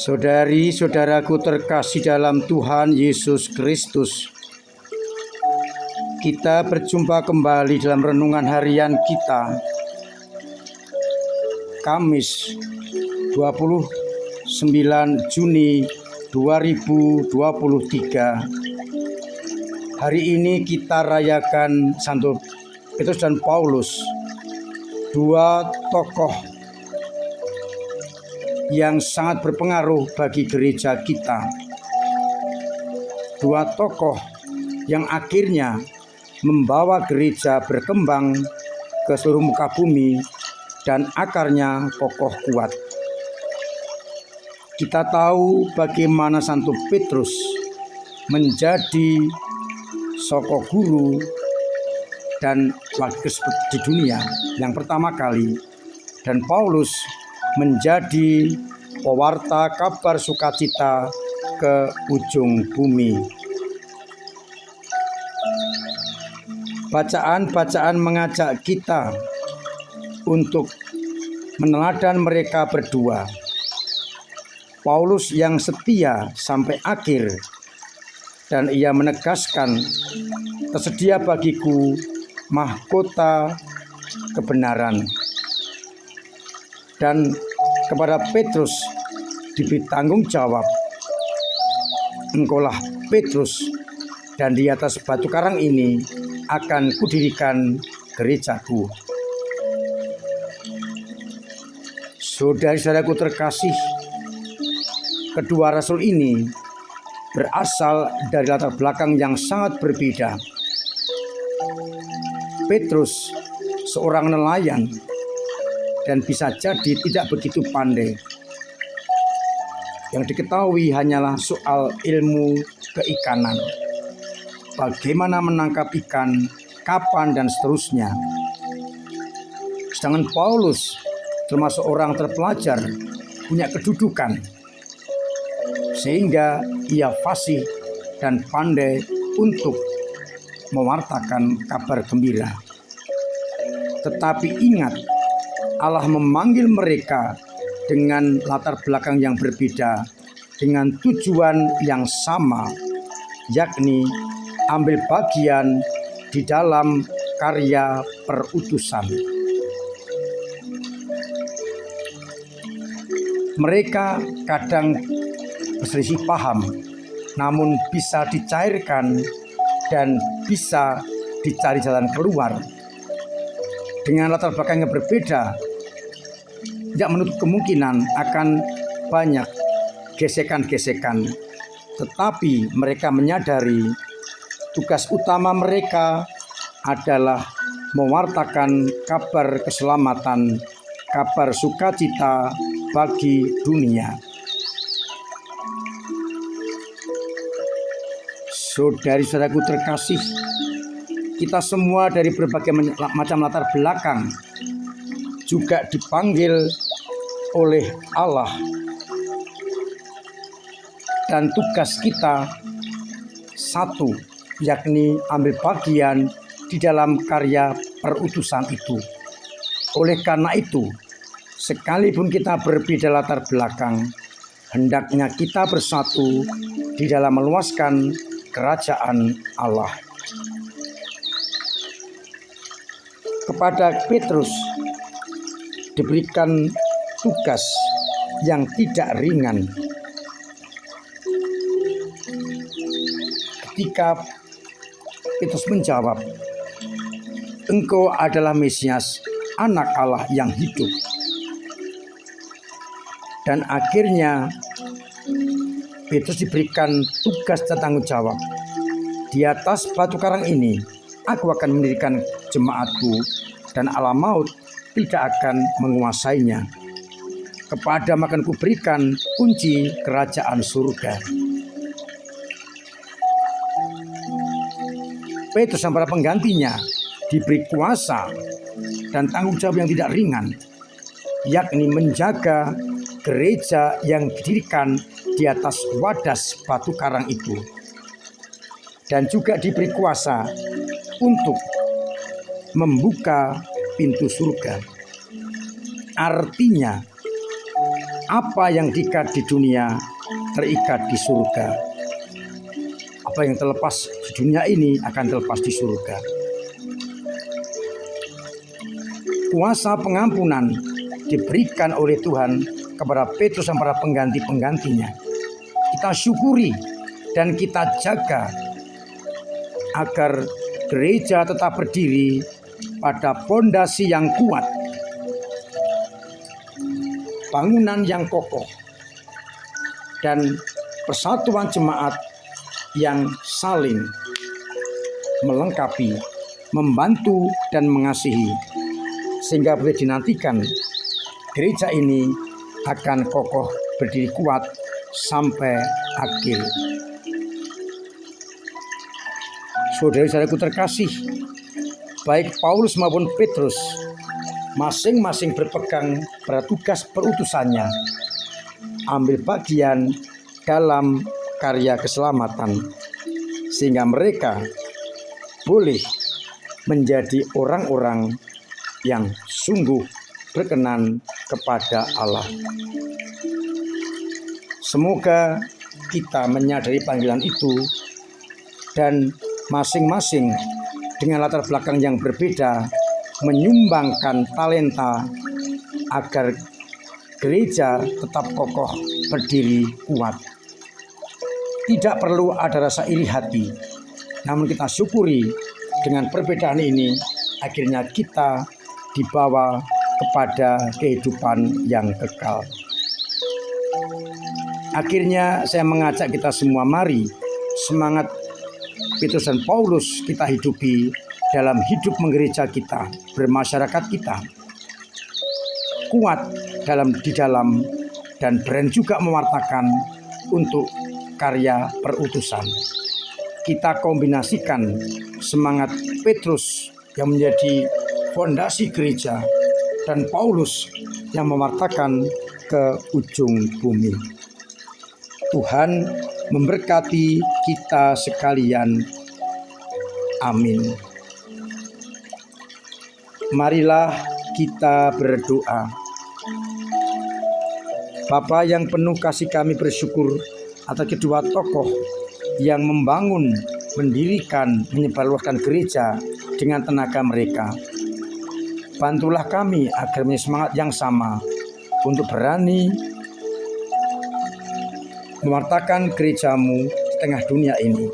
Saudari-saudaraku terkasih dalam Tuhan Yesus Kristus, kita berjumpa kembali dalam renungan harian kita, Kamis 29 Juni 2023. Hari ini kita rayakan Santo Petrus dan Paulus, dua tokoh yang sangat berpengaruh bagi gereja kita. Dua tokoh yang akhirnya membawa gereja berkembang ke seluruh muka bumi dan akarnya kokoh kuat. Kita tahu bagaimana Santo Petrus menjadi soko guru dan wakil di dunia yang pertama kali, dan Paulus menjadi pewarta kabar sukacita ke ujung bumi. Bacaan-bacaan mengajak kita untuk meneladan mereka berdua. Paulus yang setia sampai akhir, dan ia menegaskan, tersedia bagiku mahkota kebenaran. Dan kepada Petrus diberi tanggung jawab, engkaulah Petrus, dan di atas batu karang ini akan kudirikan gerejaku. Saudari-saudaraku terkasih, kedua rasul ini berasal dari latar belakang yang sangat berbeda. Petrus seorang nelayan dan bisa jadi tidak begitu pandai. Yang diketahui hanyalah soal ilmu keikanan, bagaimana menangkap ikan, kapan, dan seterusnya. Sedangkan Paulus termasuk orang terpelajar, punya kedudukan, sehingga ia fasih dan pandai untuk mewartakan kabar gembira. Tetapi ingat, Allah memanggil mereka dengan latar belakang yang berbeda, dengan tujuan yang sama, yakni ambil bagian di dalam karya perutusan. Mereka kadang berselisih paham, namun bisa dicairkan dan bisa dicari jalan keluar. Dengan latar belakang yang berbeda, tidak menutup kemungkinan akan banyak gesekan-gesekan. Tetapi mereka menyadari tugas utama mereka adalah mewartakan kabar keselamatan, kabar sukacita bagi dunia. Saudari-saudaraku terkasih, kita semua dari berbagai macam latar belakang juga dipanggil oleh Allah, dan tugas kita satu, yakni ambil bagian di dalam karya perutusan itu. Oleh karena itu, sekalipun kita berbeda latar belakang, hendaknya kita bersatu di dalam meluaskan kerajaan Allah. Kepada Petrus diberikan tugas yang tidak ringan. Ketika Petrus menjawab, engkau adalah Mesias, anak Allah yang hidup. Dan akhirnya Petrus diberikan tugas dan tanggung jawab. Di atas batu karang ini aku akan mendirikan jemaatku, dan alam maut tidak akan menguasainya. Kepada akan kuberikan kunci kerajaan surga. Petrus dan para penggantinya diberi kuasa dan tanggung jawab yang tidak ringan, yakni menjaga gereja yang didirikan di atas wadas batu karang itu, dan juga diberi kuasa untuk membuka pintu surga. Artinya apa yang diikat di dunia terikat di surga. Apa yang terlepas di dunia ini akan terlepas di surga. Kuasa pengampunan diberikan oleh Tuhan kepada Petrus dan para pengganti-penggantinya. Kita syukuri dan kita jaga agar gereja tetap berdiri pada pondasi yang kuat, bangunan yang kokoh, dan persatuan jemaat yang saling melengkapi, membantu, dan mengasihi, sehingga boleh dinantikan gereja ini akan kokoh berdiri kuat sampai akhir. Saudara-saudaraku terkasih, baik Paulus maupun Petrus masing-masing berpegang pada tugas perutusannya, ambil bagian dalam karya keselamatan, sehingga mereka boleh menjadi orang-orang yang sungguh berkenan kepada Allah. Semoga kita menyadari panggilan itu dan masing-masing dengan latar belakang yang berbeda menyumbangkan talenta agar gereja tetap kokoh berdiri kuat. Tidak perlu ada rasa iri hati, namun kita syukuri dengan perbedaan ini akhirnya kita dibawa kepada kehidupan yang kekal. Akhirnya saya mengajak kita semua, mari semangat Petrus dan Paulus kita hidupi dalam hidup menggereja kita, bermasyarakat kita. Kuat di dalam dan berani juga mewartakan untuk karya perutusan. Kita kombinasikan semangat Petrus yang menjadi fondasi gereja dan Paulus yang mewartakan ke ujung bumi. Tuhan memberkati kita sekalian. Amin. Marilah kita berdoa. Bapa yang penuh kasih, kami bersyukur atas kedua tokoh yang membangun, mendirikan, menyebarluaskan gereja dengan tenaga mereka. Bantulah kami agar punya semangat yang sama untuk berani mewartakan gerejamu di tengah dunia ini,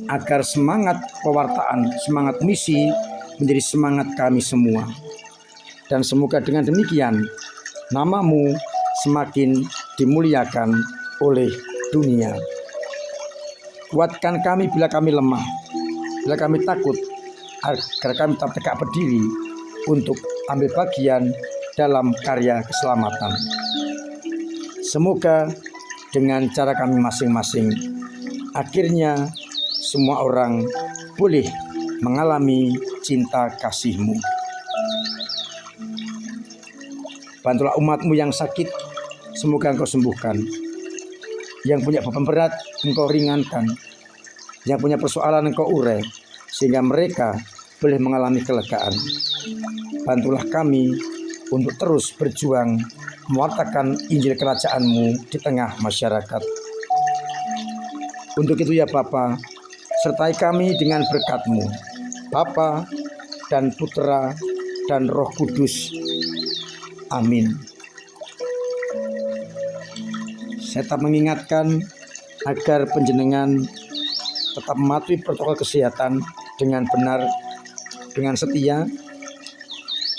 agar semangat pewartaan, semangat misi menjadi semangat kami semua. Dan semoga dengan demikian namamu semakin dimuliakan oleh dunia. Kuatkan kami bila kami lemah, bila kami takut, agar kami tetap tegak berdiri untuk ambil bagian dalam karya keselamatan. Semoga dengan cara kami masing-masing, akhirnya semua orang boleh mengalami cinta kasih-Mu. Bantulah umat-Mu yang sakit, semoga Engkau sembuhkan. Yang punya beban berat, Engkau ringankan. Yang punya persoalan, Engkau urai, sehingga mereka boleh mengalami kelegaan. Bantulah kami untuk terus berjuang mewartakan Injil Kerajaan-Mu di tengah masyarakat. Untuk itu ya Bapa, sertai kami dengan berkat-Mu, Bapa dan Putra dan Roh Kudus. Amin. Saya tetap mengingatkan agar panjenengan tetap mematuhi protokol kesehatan dengan benar, dengan setia,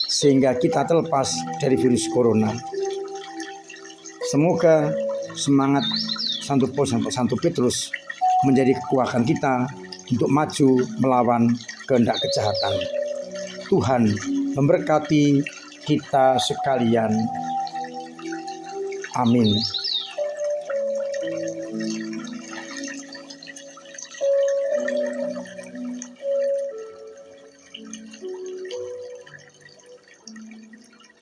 sehingga kita terlepas dari virus corona. Semoga semangat Santo Paulus dan Santo Petrus menjadi kekuatan kita untuk maju melawan kehendak kejahatan. Tuhan memberkati kita sekalian. Amin.